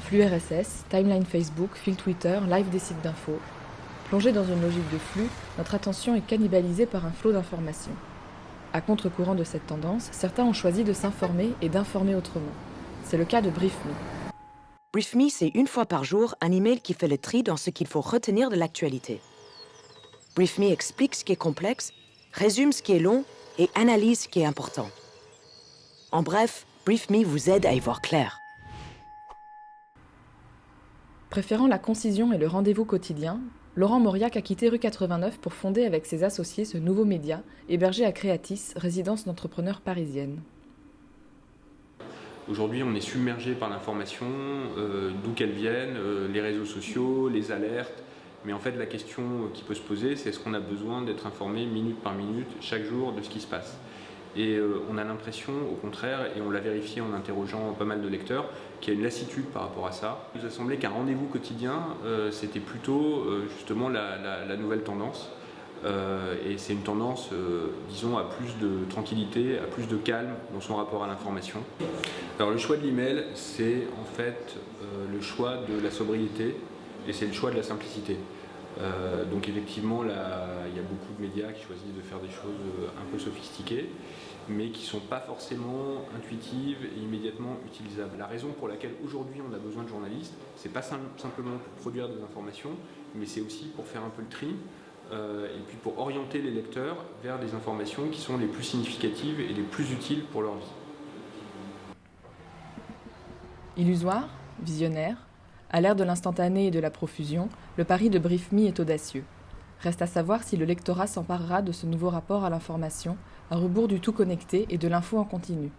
Flux RSS, timeline Facebook, fil Twitter, live des sites d'infos. Plongé dans une logique de flux, notre attention est cannibalisée par un flot d'informations. À contre-courant de cette tendance, certains ont choisi de s'informer et d'informer autrement. C'est le cas de BriefMe. BriefMe, c'est une fois par jour un email qui fait le tri dans ce qu'il faut retenir de l'actualité. BriefMe explique ce qui est complexe, résume ce qui est long et analyse ce qui est important. En bref, BriefMe vous aide à y voir clair. Préférant la concision et le rendez-vous quotidien, Laurent Mauriac a quitté Rue 89 pour fonder avec ses associés ce nouveau média, hébergé à Creatis, résidence d'entrepreneurs parisienne. Aujourd'hui, on est submergé par l'information, d'où qu'elle vienne, les réseaux sociaux, les alertes. Mais en fait, la question qui peut se poser, c'est est-ce qu'on a besoin d'être informé minute par minute, chaque jour, de ce qui se passe ? Et on a l'impression, au contraire, et on l'a vérifié en interrogeant pas mal de lecteurs, qu'il y a une lassitude par rapport à ça. Il nous a semblé qu'un rendez-vous quotidien, c'était plutôt justement la nouvelle tendance. Et c'est une tendance, disons, à plus de tranquillité, à plus de calme dans son rapport à l'information. Alors le choix de l'email, c'est en fait le choix de la sobriété et c'est le choix de la simplicité. Donc effectivement, là, il y a beaucoup de médias qui choisissent de faire des choses un peu sophistiquées, mais qui ne sont pas forcément intuitives et immédiatement utilisables. La raison pour laquelle aujourd'hui on a besoin de journalistes, c'est pas simplement pour produire des informations, mais c'est aussi pour faire un peu le tri, et puis pour orienter les lecteurs vers des informations qui sont les plus significatives et les plus utiles pour leur vie. Illusoire, visionnaire, à l'ère de l'instantané et de la profusion, le pari de BriefMe est audacieux. Reste à savoir si le lectorat s'emparera de ce nouveau rapport à l'information, à rebours du tout connecté et de l'info en continu.